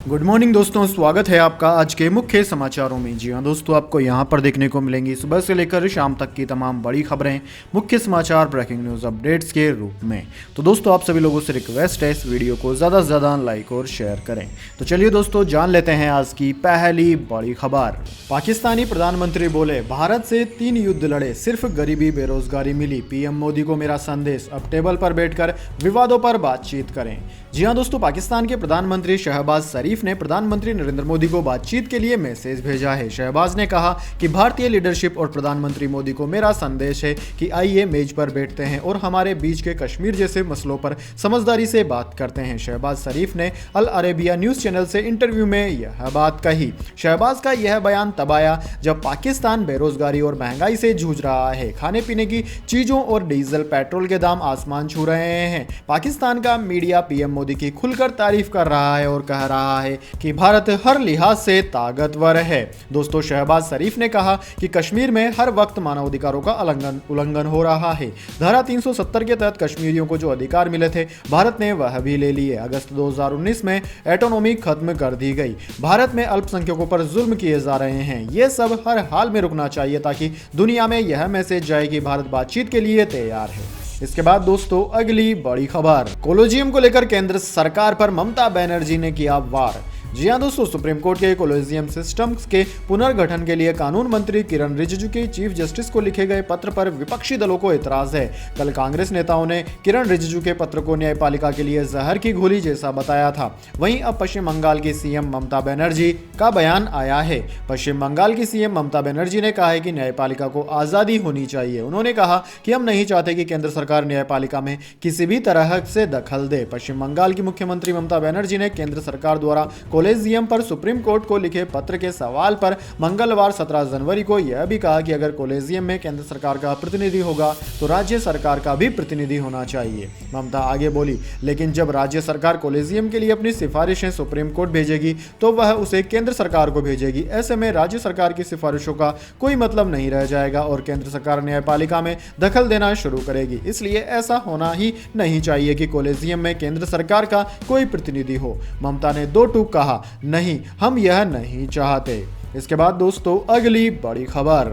Good morning दोस्तों, स्वागत है आपका आज के मुख्य समाचारों में। जी हाँ दोस्तों, आपको यहाँ पर देखने को मिलेंगी सुबह से लेकर शाम तक की तमाम बड़ी खबरें, मुख्य समाचार, ब्रेकिंग न्यूज़ अपडेट्स के रूप में। तो दोस्तों, आप सभी लोगों से रिक्वेस्ट है इस वीडियो को ज़्यादा से ज़्यादा लाइक और शेयर करें। तो चलिए दोस्तों, जान लेते हैं आज की पहली बड़ी खबर। पाकिस्तानी प्रधानमंत्री बोले, भारत से 3 युद्ध लड़े, सिर्फ गरीबी बेरोजगारी मिली। पीएम मोदी को मेरा संदेश, अब टेबल पर बैठकर विवादों पर बातचीत करें। जी हाँ दोस्तों, पाकिस्तान के प्रधानमंत्री शहबाज शरीफ ने प्रधानमंत्री नरेंद्र मोदी को बातचीत के लिए मैसेज भेजा है। शहबाज ने कहा कि भारतीय लीडरशिप और प्रधानमंत्री मोदी को मेरा संदेश है कि आइए मेज पर बैठते हैं और हमारे बीच के कश्मीर जैसे मसलों पर समझदारी से बात करते हैं। शहबाज शरीफ ने अल अरेबिया न्यूज चैनल से इंटरव्यू में यह बात कही। शहबाज का यह बयान तब आया जब पाकिस्तान बेरोजगारी और महंगाई से जूझ रहा है। खाने पीने की चीजों और डीजल पेट्रोल के दाम आसमान छू रहे हैं। पाकिस्तान का मीडिया पीएम मोदी की खुलकर तारीफ कर रहा है और कह रहा है कि भारत हर लिहाज से ताकतवर है। दोस्तों, शहबाज शरीफ ने कहा कि कश्मीर में हर वक्त मानवाधिकारों का उल्लंघन हो रहा है। धारा 370 के तहत कश्मीरियों को जो अधिकार मिले थे, भारत ने वह भी ले लिए। अगस्त 2019 में ऑटोनॉमी खत्म कर दी गई। भारत में अल्पसंख्यकों पर जुल्म किए जा रहे हैं। ये सब हर हाल में रुकना चाहिए ताकि दुनिया में यह मैसेज जाए कि भारत बातचीत के लिए तैयार है। इसके बाद दोस्तों, अगली बड़ी खबर। कॉलेजियम को लेकर केंद्र सरकार पर ममता बनर्जी ने किया वार। जी हाँ दोस्तों, सुप्रीम कोर्ट के कॉलेजियम सिस्टम्स के पुनर्गठन के लिए कानून मंत्री किरण रिजिजू के चीफ जस्टिस को लिखे गए पत्र पर विपक्षी दलों को एतराज है। कल कांग्रेस नेताओं ने किरण रिजिजू के पत्र को न्यायपालिका के लिए जहर की गोली जैसा बताया था। वहीं अब पश्चिम बंगाल की सीएम ममता बनर्जी का बयान आया है। पश्चिम बंगाल की सीएम ममता बनर्जी ने कहा है कि न्यायपालिका को आजादी होनी चाहिए। उन्होंने कहा कि हम नहीं चाहते कि केंद्र सरकार न्यायपालिका में किसी भी तरह से दखल दे। पश्चिम बंगाल की मुख्यमंत्री ममता बनर्जी ने केंद्र सरकार द्वारा कॉलेजियम पर सुप्रीम कोर्ट को लिखे पत्र के सवाल पर मंगलवार 17 जनवरी को यह भी कहा कि अगर कॉलेजियम में केंद्र सरकार का प्रतिनिधि होगा तो राज्य सरकार का भी प्रतिनिधि होना चाहिए। ममता आगे बोली, लेकिन जब राज्य सरकार कॉलेजियम के लिए अपनी सिफारिशें सुप्रीम कोर्ट भेजेगी तो वह उसे केंद्र सरकार को भेजेगी। ऐसे में राज्य सरकार की सिफारिशों का कोई मतलब नहीं रह जाएगा और केंद्र सरकार न्यायपालिका में दखल देना शुरू करेगी। इसलिए ऐसा होना ही नहीं चाहिए कि कॉलेजियम में केंद्र सरकार का कोई प्रतिनिधि हो। ममता ने दो टूक कहा, नहीं, हम यह नहीं चाहते। इसके बाद दोस्तों, अगली बड़ी खबर।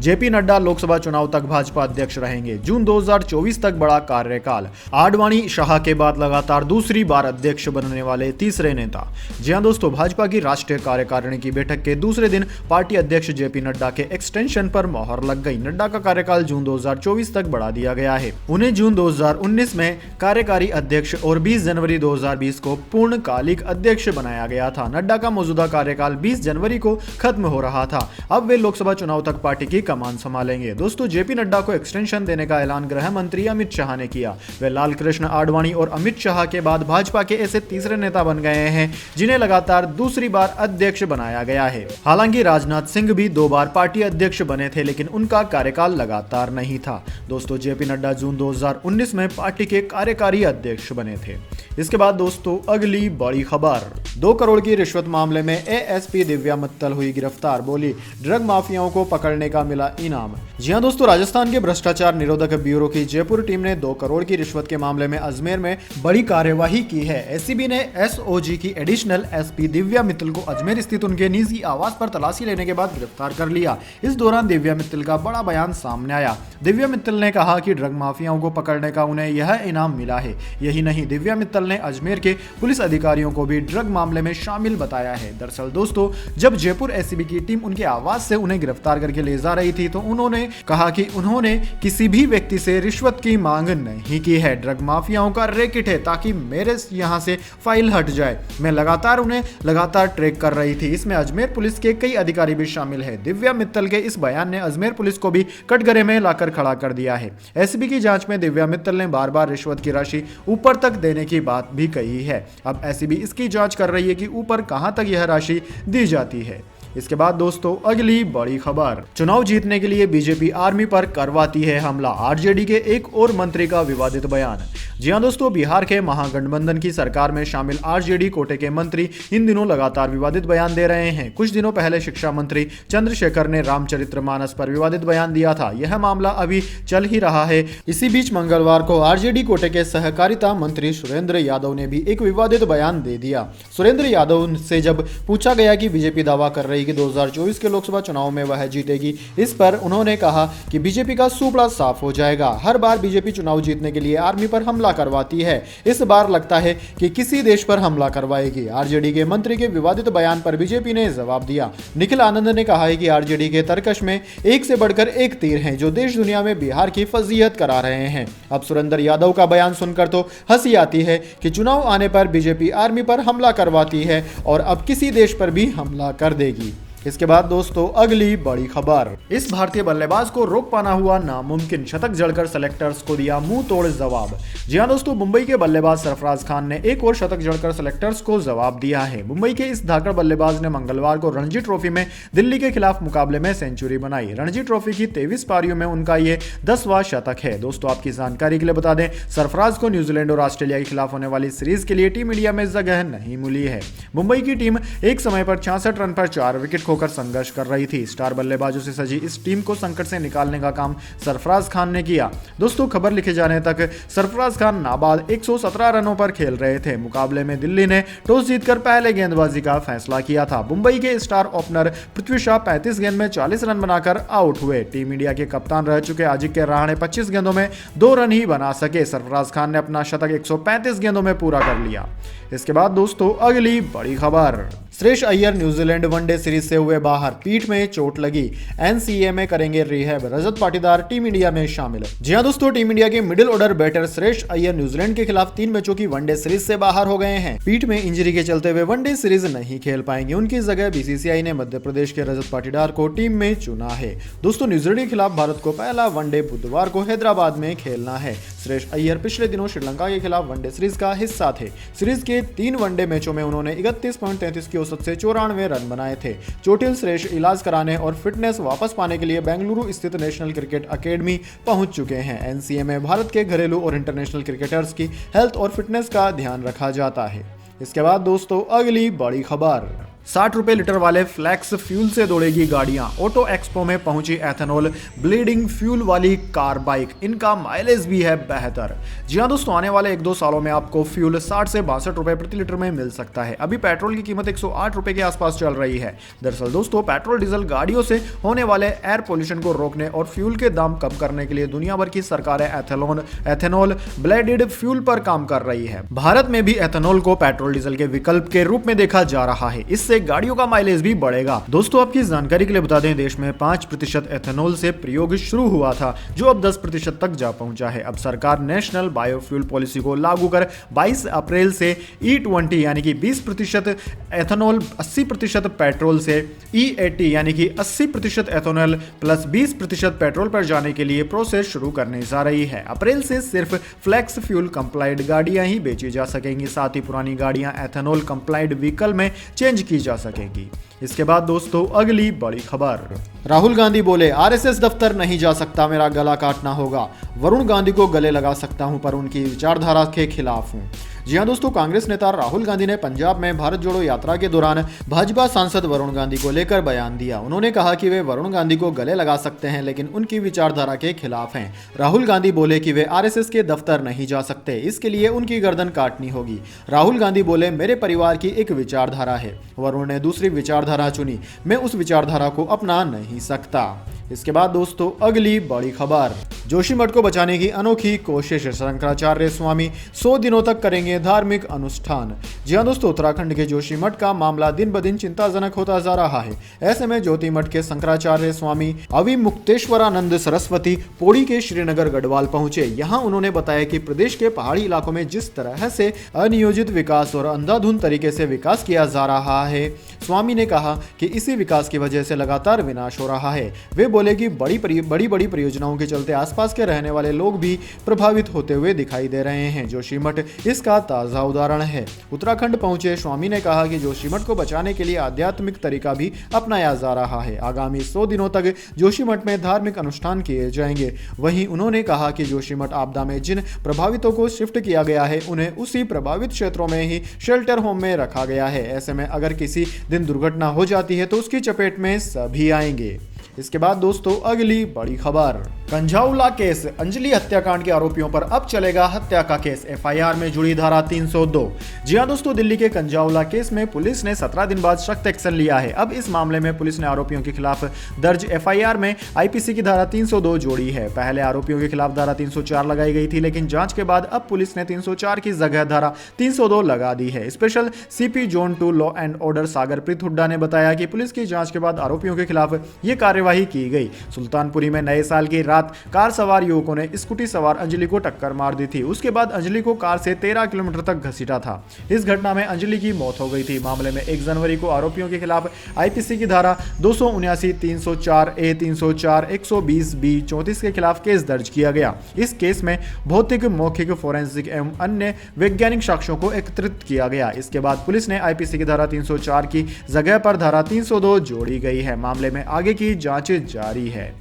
जेपी नड्डा लोकसभा चुनाव तक भाजपा अध्यक्ष रहेंगे। जून 2024 तक बड़ा कार्यकाल। आडवाणी शाह के बाद लगातार दूसरी बार अध्यक्ष बनने वाले तीसरे नेता। जी हां दोस्तों, भाजपा की राष्ट्रीय कार्यकारिणी की बैठक के दूसरे दिन पार्टी अध्यक्ष जेपी नड्डा के एक्सटेंशन पर मोहर लग गई। नड्डा का कार्यकाल जून 2024 तक बढ़ा दिया गया है। उन्हें जून 2019 में कार्यकारी अध्यक्ष और 20 जनवरी 2020 को पूर्णकालिक अध्यक्ष बनाया गया था। नड्डा का मौजूदा कार्यकाल 20 जनवरी को खत्म हो रहा था। अब वे लोकसभा चुनाव तक पार्टी की कमान संभालेंगे। दोस्तों, जेपी नड्डा को एक्सटेंशन देने का ऐलान गृह मंत्री अमित शाह ने किया। वे लाल कृष्ण आडवाणी और अमित शाह के बाद भाजपा के ऐसे तीसरे नेता बन गए हैं जिन्हें लगातार दूसरी बार अध्यक्ष बनाया गया है। हालांकि राजनाथ सिंह भी 2 बार पार्टी अध्यक्ष बने थे, लेकिन उनका कार्यकाल लगातार नहीं था। दोस्तों, जेपी नड्डा जून 2019 में पार्टी के कार्यकारी अध्यक्ष बने थे। इसके बाद दोस्तों, अगली बड़ी खबर। 2 करोड़ की रिश्वत मामले में एएसपी दिव्या मित्तल हुई गिरफ्तार। बोली, ड्रग माफियाओं को पकड़ने का मिला इनाम। जी हां दोस्तों, राजस्थान के भ्रष्टाचार निरोधक ब्यूरो की जयपुर टीम ने 2 करोड़ की रिश्वत के मामले में अजमेर में बड़ी कार्यवाही की है। एसीबी ने एसओजी की एडिशनल एसपी दिव्या मित्तल को अजमेर स्थित उनके निजी आवास पर तलाशी लेने के बाद गिरफ्तार कर लिया। इस दौरान दिव्या मित्तल का बड़ा बयान सामने आया। दिव्या मित्तल ने कहा कि ड्रग माफियाओं को पकड़ने का उन्हें यह इनाम मिला है। यही नहीं, दिव्या मित्तल ने अजमेर के पुलिस अधिकारियों को भी ड्रग मामले में शामिल बताया है। दरअसल दोस्तों, जब जयपुर एसीबी की टीम उनके आवास से उन्हें गिरफ्तार करके ले जा रही थी तो उन्होंने कहा कि उन्होंने किसी भी व्यक्ति से रिश्वत की मांग नहीं की है। ड्रग माफियाओं का रैकेट है ताकि मेरे यहां से फाइल हट जाए। मैं उन्हें लगातार ट्रैक कर रही थी। इसमें अजमेर पुलिस के कई अधिकारी भी शामिल है। दिव्या मित्तल के इस बयान ने अजमेर पुलिस को भी कटघरे में लाकर खड़ा कर दिया है। एसीबी की जांच में दिव्या मित्तल ने बार बार रिश्वत की राशि ऊपर तक देने की बात भी कही है। अब एसीबी इसकी जांच कर रही है कि ऊपर कहां तक यह राशि दी जाती है। इसके बाद दोस्तों अगली बड़ी खबर, चुनाव जीतने के लिए बीजेपी आर्मी पर करवाती है हमला, आरजेडी के एक और मंत्री का विवादित बयान। जी हां दोस्तों, बिहार के महागठबंधन की सरकार में शामिल आरजेडी कोटे के मंत्री इन दिनों लगातार विवादित बयान दे रहे हैं। कुछ दिनों पहले शिक्षा मंत्री चंद्रशेखर ने रामचरितमानस पर विवादित बयान दिया था। यह मामला अभी चल ही रहा है। इसी बीच मंगलवार को आरजेडी कोटे के सहकारिता मंत्री सुरेंद्र यादव ने भी एक विवादित बयान दे दिया। सुरेंद्र यादव से जब पूछा गया कि बीजेपी दावा कर रही कि 2024 के लोकसभा चुनाव में वह जीतेगी, इस पर उन्होंने कहा कि बीजेपी का सुपड़ा साफ हो जाएगा। हर बार बीजेपी चुनाव जीतने के लिए आर्मी पर हमला करवाती है, इस बार लगता है कि किसी देश पर हमला करवाएगी। आरजेडी के मंत्री के विवादित बयान पर बीजेपी ने जवाब दिया। निखिल आनंद ने कहा है कि आरजेडी के तर्कश में एक से बढ़कर एक तीर हैं जो देश दुनिया में बिहार की फजीहत करा रहे हैं। अब सुरेंद्र यादव का बयान सुनकर तो हंसी आती है कि चुनाव आने पर बीजेपी आर्मी पर हमला करवाती है और अब किसी देश पर भी हमला कर देगी। इसके बाद दोस्तों अगली बड़ी खबर, इस भारतीय बल्लेबाज को रोक पाना हुआ नामुमकिन, शतक जड़कर सेलेक्टर्स को दिया मुंह तोड़ जवाब। जी हां दोस्तों, मुंबई के बल्लेबाज सरफराज खान ने एक और शतक जड़कर सेलेक्टर्स को जवाब दिया है। मुंबई के इस धाकड़ बल्लेबाज ने मंगलवार को रणजी ट्रॉफी में दिल्ली के खिलाफ मुकाबले में सेंचुरी बनाई। रणजी ट्रॉफी की 23 पारियों में उनका ये 10वां शतक है। दोस्तों आपकी जानकारी के लिए बता दें, सरफराज को न्यूजीलैंड और ऑस्ट्रेलिया के खिलाफ होने वाली सीरीज के लिए टीम इंडिया में जगह नहीं मिली है। मुंबई की टीम एक समय पर 66 रन पर 4 विकेट खोकर संघर्ष कर रही थी। स्टार बल्लेबाजों से सजी इस टीम को संकट से निकालने का काम सरफराज खान ने किया। दोस्तों खबर लिखे जाने तक सरफराज खान नाबाद 117 रनों पर खेल रहे थे। मुकाबले में दिल्ली ने टॉस जीतकर पहले गेंदबाजी का फैसला किया था। मुंबई के स्टार ओपनर पृथ्वी शॉ 35 गेंद में 40 रन बनाकर आउट हुए। टीम इंडिया के कप्तान रह चुके अजिंक्य रहाणे 25 गेंदों में 2 रन ही बना सके। सरफराज खान ने अपना शतक 135 गेंदों में पूरा कर लिया। इसके बाद दोस्तों अगली बड़ी खबर, Shreyas Iyer New Zealand one day series से हुए बाहर, पीठ में चोट लगी, एनसीए में करेंगे rehab, Rajat Patidar team India में शामिल। जी हां दोस्तों, टीम इंडिया के middle order batter Shreyas Iyer New Zealand के खिलाफ 3 मैचों की वनडे सीरीज से बाहर हो गए हैं। पीठ में इंजरी के चलते वे वनडे सीरीज नहीं खेल पाएंगे। उनकी जगह बीसीसीआई ने मध्य प्रदेश के रजत पाटीदार को टीम में चुना है। दोस्तों न्यूजीलैंड के खिलाफ भारत को पहला वनडे बुधवार को हैदराबाद में खेलना है। श्रेयस अय्यर पिछले दिनों श्रीलंका के खिलाफ वनडे सीरीज का हिस्सा थे। सीरीज के 3 वनडे मैचों में उन्होंने 31.33 की औसत से 94 रन बनाए थे। चोटिल श्रेयस इलाज कराने और फिटनेस वापस पाने के लिए बेंगलुरु स्थित नेशनल क्रिकेट अकेडमी पहुंच चुके हैं। एनसीए में भारत के घरेलू और इंटरनेशनल क्रिकेटर्स की हेल्थ और फिटनेस का ध्यान रखा जाता है। इसके बाद दोस्तों अगली बड़ी खबर, 60 रुपए लीटर वाले फ्लैक्स फ्यूल से दौड़ेगी गाड़ियां। ऑटो एक्सपो में पहुंची एथेनॉल ब्लीडिंग फ्यूल वाली कार बाइक, इनका माइलेज भी है बेहतर। जी हां दोस्तों, आने वाले 1-2 सालों में आपको फ्यूल 60 से 62 रुपए प्रति लीटर में मिल सकता है। अभी पेट्रोल की कीमत 108 रुपए के आसपास चल रही है। दरअसल दोस्तों पेट्रोल डीजल गाड़ियों से होने वाले एयर पोल्यूशन को रोकने और फ्यूल के दाम कम करने के लिए दुनिया भर की सरकारें एथेनॉल ब्लेडेड फ्यूल पर काम कर रही है। भारत में भी एथेनॉल को पेट्रोल डीजल के विकल्प के रूप में देखा जा रहा है। इससे गाड़ियों का माइलेज भी बढ़ेगा। दोस्तों आपकी जानकारी के लिए बता दें, देश में 5% एथेनॉल से प्रयोग शुरू हुआ था, जो अब 10% तक जा पहुंचा है। अब सरकार नेशनल बायोफ्यूल पॉलिसी को लागू कर 22 अप्रैल से E20 यानी कि 20% एथेनॉल 80% पेट्रोल से E80 यानी कि 80% एथेनॉल प्लस 20% पेट्रोल पर जाने के लिए प्रोसेस शुरू करने जा रही है। अप्रैल से सिर्फ फ्लेक्स फ्यूल कंप्लाइड गाड़ियां ही बेची जा सकेंगी। साथ ही पुरानी गाड़ियां एथेनॉल कंप्लाइड व्हीकल में चेंज की जा सकेगी। इसके बाद दोस्तों अगली बड़ी खबर, राहुल गांधी बोले आरएसएस दफ्तर नहीं जा सकता, मेरा गला काटना होगा। वरुण गांधी को गले लगा सकता हूं पर उनकी विचारधारा के खिलाफ हूं। जी हां दोस्तों, कांग्रेस नेता राहुल गांधी ने पंजाब में भारत जोड़ो यात्रा के दौरान भाजपा सांसद वरुण गांधी को लेकर बयान दिया। उन्होंने कहा कि वे वरुण गांधी को गले लगा सकते हैं लेकिन उनकी विचारधारा के खिलाफ हैं। राहुल गांधी बोले कि वे आरएसएस के दफ्तर नहीं जा सकते, इसके लिए उनकी गर्दन काटनी होगी। राहुल गांधी बोले मेरे परिवार की एक विचारधारा है, वरुण ने दूसरी विचारधारा चुनी, मैं उस विचारधारा को अपना नहीं सकता। इसके बाद दोस्तों अगली बड़ी खबर, जोशीमठ को बचाने की अनोखी कोशिश, शंकराचार्य स्वामी 100 दिनों तक करेंगे धार्मिक अनुष्ठान। जी हां दोस्तों, उत्तराखंड के जोशीमठ का मामला दिन ब दिन चिंताजनक होता जा रहा है। ऐसे में ज्योतिमठ के शंकराचार्य स्वामी अविमुक्तेश्वरानंद सरस्वती पौड़ी के श्रीनगर गढ़वाल पहुंचे। यहां उन्होंने बताया कि प्रदेश के पहाड़ी इलाकों में जिस तरह से अनियोजित विकास और अंधाधुंध तरीके से विकास किया जा रहा है, स्वामी ने कहा कि इसी विकास की वजह से लगातार विनाश हो रहा है। वे बोले कि बड़ी बड़ी परियोजनाओं के चलते आसपास के रहने वाले लोग भी प्रभावित होते हुए दिखाई दे रहे हैं। जोशीमठ इसका ताज़ा उदाहरण है। उत्तराखंड पहुंचे स्वामी ने कहा कि जोशीमठ को बचाने के लिए आध्यात्मिक तरीका भी अपनाया जा रहा है। आगामी 100 दिनों तक जोशीमठ में धार्मिक अनुष्ठान किए जाएंगे। वहीं उन्होंने कहा कि जोशीमठ आपदा में जिन प्रभावितों को शिफ्ट किया गया है उन्हें उसी प्रभावित क्षेत्रों में ही शेल्टर होम में रखा गया है। ऐसे में अगर किसी दिन दुर्घटना हो जाती है तो उसकी चपेट में सभी आएंगे। इसके बाद दोस्तों अगली बड़ी खबर, कंझाउला केस, अंजलि हत्याकांड के आरोपियों पर अब चलेगा हत्या का केस, एफआईआर में जुड़ी धारा 302। जी हां दोस्तों, दिल्ली के कंझाउला केस में पुलिस ने 17 दिन बाद सख्त एक्शन लिया है। अब इस मामले में पुलिस ने आरोपियों के खिलाफ दर्ज एफआईआर में आईपीसी की धारा 302 जोड़ी है। पहले आरोपियों के खिलाफ धारा 304 लगाई गई थी, लेकिन जांच के बाद अब पुलिस ने 304 की जगह धारा 302 लगा दी है। Special CP zone 2 law and order Sagarpreet Hooda ने बताया कि पुलिस की जांच के बाद आरोपियों के खिलाफ ये कार्यवाही की गई। सुल्तानपुरी में नए साल की रात कार सवार युवकों ने स्कूटी सवार अंजलि को टक्कर मार दी थी। उसके बाद अंजलि को कार से 13 किलोमीटर तक घसीटा था। इस घटना में अंजलि की मौत हो गई थी। मामले में 1 जनवरी को आरोपियों के खिलाफ आईपीसी की धारा 279, 304 ए, 304, 120 बी, 34 के खिलाफ केस दर्ज किया गया। इस केस में भौतिक, मौखिक, फोरेंसिक एवं अन्य वैज्ञानिक साक्ष्यों को एकत्रित किया गया। इसके बाद पुलिस ने आईपीसी की धारा 304 की जगह पर धारा 302 जोड़ी गई है। मामले में आगे की जांच जारी है।